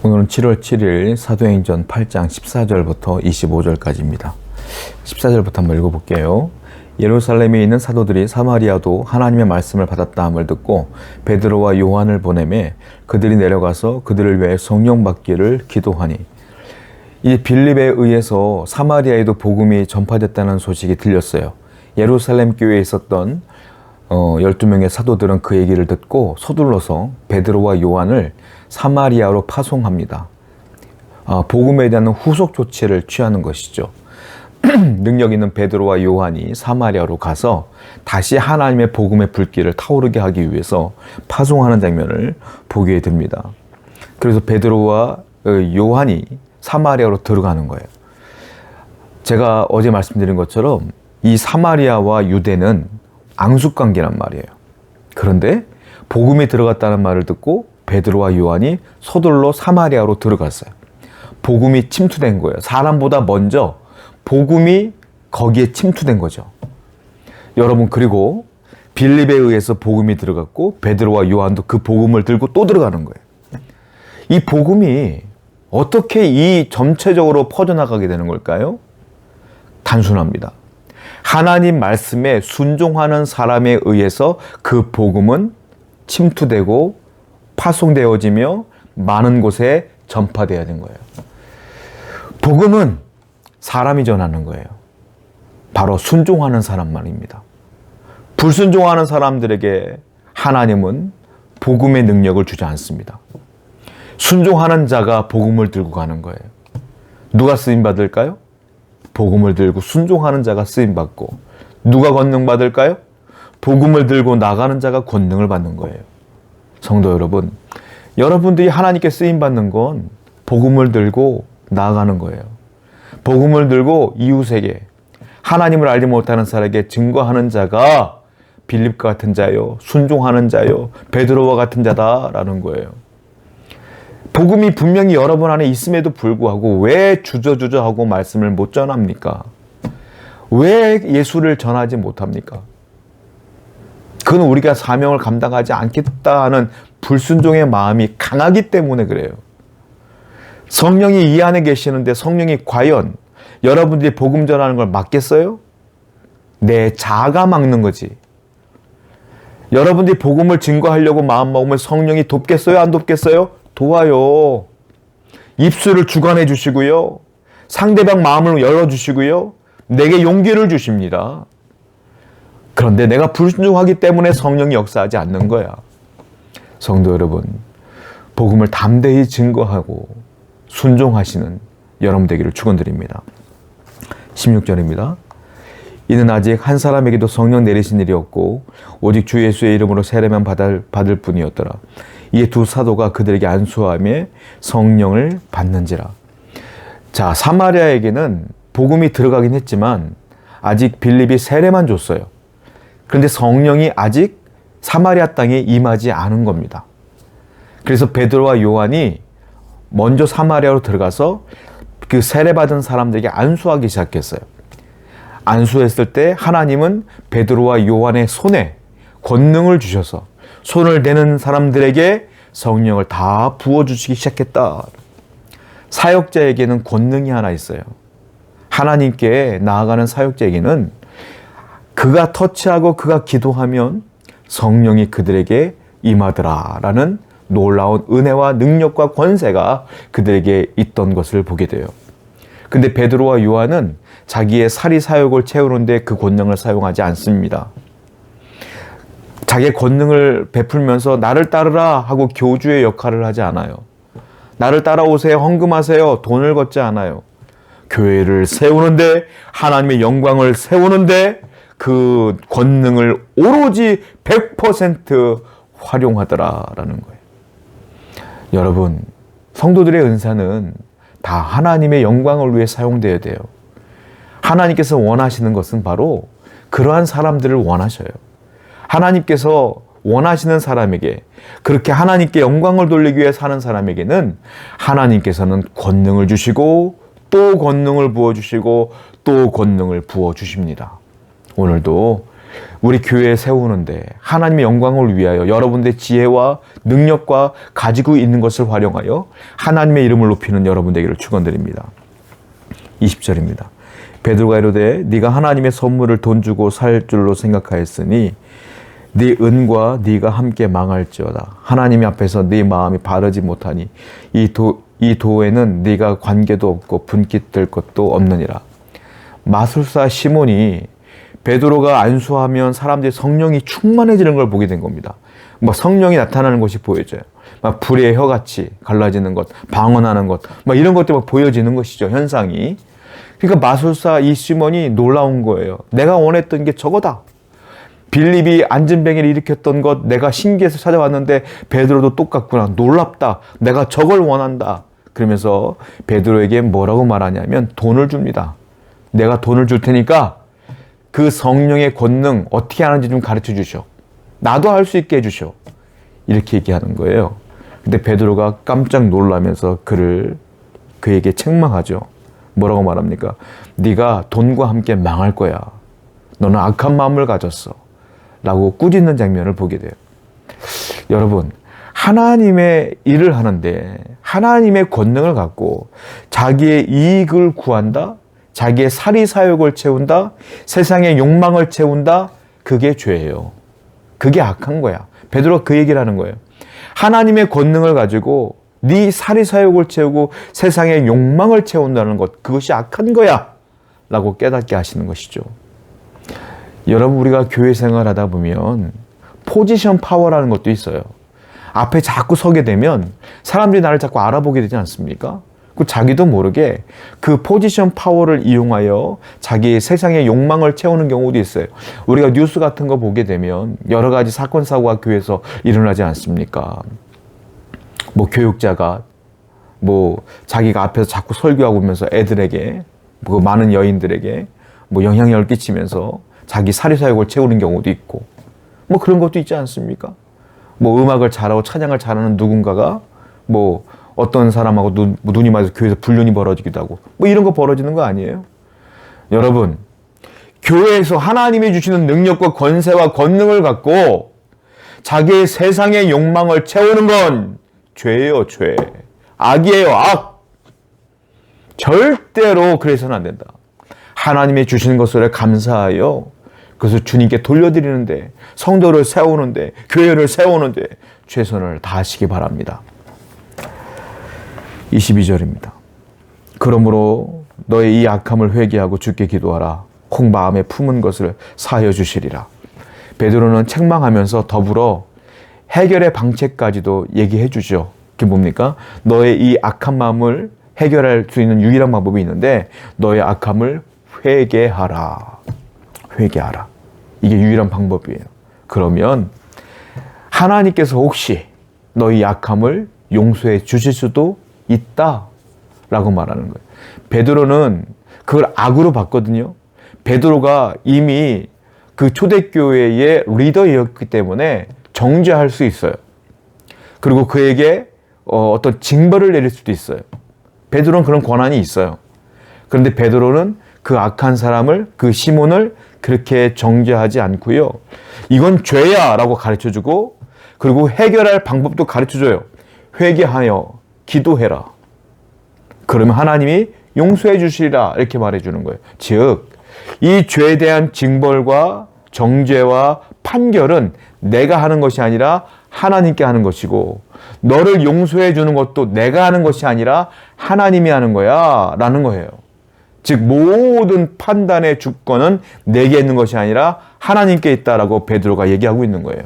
오늘은 7월 7일 사도행전 8장 14절부터 25절까지입니다. 14절부터 한번 읽어볼게요. 예루살렘에 있는 사도들이 사마리아도 하나님의 말씀을 받았다 함을 듣고 베드로와 요한을 보내매 그들이 내려가서 그들을 위해 성령 받기를 기도하니, 이 빌립에 의해서 사마리아에도 복음이 전파됐다는 소식이 들렸어요. 예루살렘 교회에 있었던 12명의 사도들은 그 얘기를 듣고 서둘러서 베드로와 요한을 사마리아로 파송합니다. 복음에 대한 후속 조치를 취하는 것이죠. 능력 있는 베드로와 요한이 사마리아로 가서 다시 하나님의 복음의 불길을 타오르게 하기 위해서 파송하는 장면을 보게 됩니다. 그래서 베드로와 요한이 사마리아로 들어가는 거예요. 제가 어제 말씀드린 것처럼 이 사마리아와 유대는 앙숙관계란 말이에요. 그런데 복음이 들어갔다는 말을 듣고 베드로와 요한이 서둘러 사마리아로 들어갔어요. 복음이 침투된 거예요. 사람보다 먼저 복음이 거기에 침투된 거죠. 여러분, 그리고 빌립에 의해서 복음이 들어갔고 베드로와 요한도 그 복음을 들고 또 들어가는 거예요. 이 복음이 어떻게 이 전체적으로 퍼져나가게 되는 걸까요? 단순합니다. 하나님 말씀에 순종하는 사람에 의해서 그 복음은 침투되고 파송되어지며 많은 곳에 전파되어야 된 거예요. 복음은 사람이 전하는 거예요. 바로 순종하는 사람만입니다. 불순종하는 사람들에게 하나님은 복음의 능력을 주지 않습니다. 순종하는 자가 복음을 들고 가는 거예요. 누가 쓰임 받을까요? 복음을 들고 순종하는 자가 쓰임 받고. 누가 권능 받을까요? 복음을 들고 나가는 자가 권능을 받는 거예요. 성도 여러분, 여러분들이 하나님께 쓰임 받는 건 복음을 들고 나아가는 거예요. 복음을 들고 이웃에게, 하나님을 알지 못하는 사람에게 증거하는 자가 빌립과 같은 자요, 순종하는 자요, 베드로와 같은 자다라는 거예요. 복음이 분명히 여러분 안에 있음에도 불구하고 왜 주저주저하고 말씀을 못 전합니까? 왜 예수를 전하지 못합니까? 그건 우리가 사명을 감당하지 않겠다 하는 불순종의 마음이 강하기 때문에 그래요. 성령이 이 안에 계시는데 성령이 과연 여러분들이 복음 전하는 걸 막겠어요? 내 자아가 막는 거지. 여러분들이 복음을 증거하려고 마음먹으면 성령이 돕겠어요? 안 돕겠어요? 도와요. 입술을 주관해 주시고요. 상대방 마음을 열어주시고요. 내게 용기를 주십니다. 그런데 내가 불순종하기 때문에 성령이 역사하지 않는 거야. 성도 여러분, 복음을 담대히 증거하고 순종하시는 여러분 되기를 축원드립니다. 16절입니다. 이는 아직 한 사람에게도 성령 내리신 일이 없고 오직 주 예수의 이름으로 세례만 받을 뿐이었더라. 이에 두 사도가 그들에게 안수하며 성령을 받는지라. 자, 사마리아에게는 복음이 들어가긴 했지만 아직 빌립이 세례만 줬어요. 그런데 성령이 아직 사마리아 땅에 임하지 않은 겁니다. 그래서 베드로와 요한이 먼저 사마리아로 들어가서 그 세례받은 사람들에게 안수하기 시작했어요. 안수했을 때 하나님은 베드로와 요한의 손에 권능을 주셔서 손을 대는 사람들에게 성령을 다 부어주시기 시작했다. 사역자에게는 권능이 하나 있어요. 하나님께 나아가는 사역자에게는 그가 터치하고 그가 기도하면 성령이 그들에게 임하더라라는 놀라운 은혜와 능력과 권세가 그들에게 있던 것을 보게 돼요. 근데 베드로와 요한은 자기의 사리 사욕을 채우는데 그 권능을 사용하지 않습니다. 자기의 권능을 베풀면서 나를 따르라 하고 교주의 역할을 하지 않아요. 나를 따라오세요, 헌금하세요, 돈을 걷지 않아요. 교회를 세우는데, 하나님의 영광을 세우는데 그 권능을 오로지 100% 활용하더라라는 거예요. 여러분, 성도들의 은사는 다 하나님의 영광을 위해 사용되어야 돼요. 하나님께서 원하시는 것은 바로 그러한 사람들을 원하셔요. 하나님께서 원하시는 사람에게, 그렇게 하나님께 영광을 돌리기 위해 사는 사람에게는 하나님께서는 권능을 주시고 또 권능을 부어주시고 또 권능을 부어주십니다. 오늘도 우리 교회에 세우는데 하나님의 영광을 위하여 여러분들의 지혜와 능력과 가지고 있는 것을 활용하여 하나님의 이름을 높이는 여러분 되기를 축원드립니다. 20절입니다. 베드로가 이르되 네가 하나님의 선물을 돈 주고 살 줄로 생각하였으니 네 은과 네가 함께 망할지어다. 하나님 앞에서 네 마음이 바르지 못하니 이 도에는 네가 관계도 없고 분깃될 것도 없느니라. 마술사 시몬이 베드로가 안수하면 사람들이 성령이 충만해지는 걸 보게 된 겁니다. 막 성령이 나타나는 것이 보여져요. 막 불의 혀같이 갈라지는 것, 방언하는 것, 막 이런 것들이 막 보여지는 것이죠, 현상이. 그러니까 마술사 이 시몬이 놀라운 거예요. 내가 원했던 게 저거다. 빌립이 안진뱅이를 일으켰던 것 내가 신기해서 찾아왔는데 베드로도 똑같구나. 놀랍다. 내가 저걸 원한다. 그러면서 베드로에게 뭐라고 말하냐면 돈을 줍니다. 내가 돈을 줄 테니까 그 성령의 권능 어떻게 하는지 좀 가르쳐 주셔. 나도 할 수 있게 해주셔. 이렇게 얘기하는 거예요. 근데 베드로가 깜짝 놀라면서 그에게 책망하죠. 뭐라고 말합니까? 네가 돈과 함께 망할 거야. 너는 악한 마음을 가졌어. 라고 꾸짖는 장면을 보게 돼요. 여러분, 하나님의 일을 하는데 하나님의 권능을 갖고 자기의 이익을 구한다? 자기의 사리사욕을 채운다? 세상의 욕망을 채운다? 그게 죄예요. 그게 악한 거야. 베드로가 그 얘기를 하는 거예요. 하나님의 권능을 가지고 네 사리사욕을 채우고 세상의 욕망을 채운다는 것, 그것이 악한 거야 라고 깨닫게 하시는 것이죠. 여러분, 우리가 교회 생활하다 보면 포지션 파워라는 것도 있어요. 앞에 자꾸 서게 되면 사람들이 나를 자꾸 알아보게 되지 않습니까? 그 자기도 모르게 그 포지션 파워를 이용하여 자기의 세상의 욕망을 채우는 경우도 있어요. 우리가 뉴스 같은 거 보게 되면 여러 가지 사건 사고가 교회에서 일어나지 않습니까? 뭐 교육자가 자기가 앞에서 자꾸 설교하고 오면서 애들에게 많은 여인들에게 영향력을 끼치면서 자기 사리사욕을 채우는 경우도 있고 그런 것도 있지 않습니까? 음악을 잘하고 찬양을 잘하는 누군가가 어떤 사람하고 눈이 맞아서 교회에서 불륜이 벌어지기도 하고 이런 거 벌어지는 거 아니에요? 여러분, 교회에서 하나님이 주시는 능력과 권세와 권능을 갖고 자기의 세상의 욕망을 채우는 건 죄예요, 죄. 악이에요, 악. 절대로 그래서는 안 된다. 하나님이 주시는 것을 감사하여 그것을 주님께 돌려드리는데, 성도를 세우는데, 교회를 세우는데 최선을 다하시기 바랍니다. 22절입니다. 그러므로 너의 이 악함을 회개하고 주께 기도하라. 혹 마음에 품은 것을 사하여 주시리라. 베드로는 책망하면서 더불어 해결의 방책까지도 얘기해 주죠. 그게 뭡니까? 너의 이 악한 마음을 해결할 수 있는 유일한 방법이 있는데 너의 악함을 회개하라. 회개하라. 이게 유일한 방법이에요. 그러면 하나님께서 혹시 너의 약함을 용서해 주실 수도 있다라고 말하는 거예요. 베드로는 그걸 악으로 봤거든요. 베드로가 이미 그 초대교회의 리더였기 때문에 정죄할 수 있어요. 그리고 그에게 어떤 징벌을 내릴 수도 있어요. 베드로는 그런 권한이 있어요. 그런데 베드로는 그 악한 사람을, 그 시몬을 그렇게 정죄하지 않고요. 이건 죄야 라고 가르쳐주고, 그리고 해결할 방법도 가르쳐줘요. 회개하여 기도해라. 그러면 하나님이 용서해 주시리라 이렇게 말해주는 거예요. 즉, 이 죄에 대한 징벌과 정죄와 판결은 내가 하는 것이 아니라 하나님께 하는 것이고, 너를 용서해 주는 것도 내가 하는 것이 아니라 하나님이 하는 거야 라는 거예요. 즉 모든 판단의 주권은 내게 있는 것이 아니라 하나님께 있다라고 베드로가 얘기하고 있는 거예요.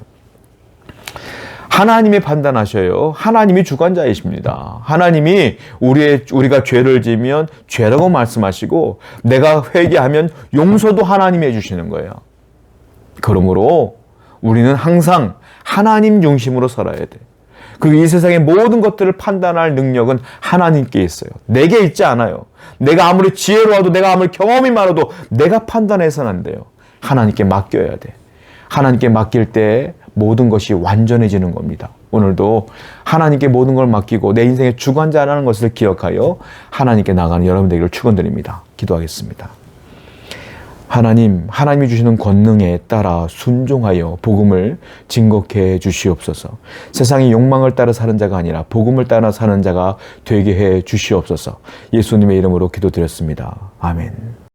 하나님이 판단하셔요. 하나님이 주관자이십니다. 하나님이 우리가 죄를 지으면 죄라고 말씀하시고, 내가 회개하면 용서도 하나님이 해주시는 거예요. 그러므로 우리는 항상 하나님 중심으로 살아야 돼. 그리고 이 세상의 모든 것들을 판단할 능력은 하나님께 있어요. 내게 있지 않아요. 내가 아무리 지혜로워도, 내가 아무리 경험이 많아도 내가 판단해서는 안 돼요. 하나님께 맡겨야 돼. 하나님께 맡길 때 모든 것이 완전해지는 겁니다. 오늘도 하나님께 모든 걸 맡기고 내 인생의 주관자라는 것을 기억하여 하나님께 나가는 여러분 되기를 축원드립니다. 기도하겠습니다. 하나님이 주시는 권능에 따라 순종하여 복음을 증거케 해 주시옵소서. 세상의 욕망을 따라 사는 자가 아니라 복음을 따라 사는 자가 되게 해 주시옵소서. 예수님의 이름으로 기도드렸습니다. 아멘.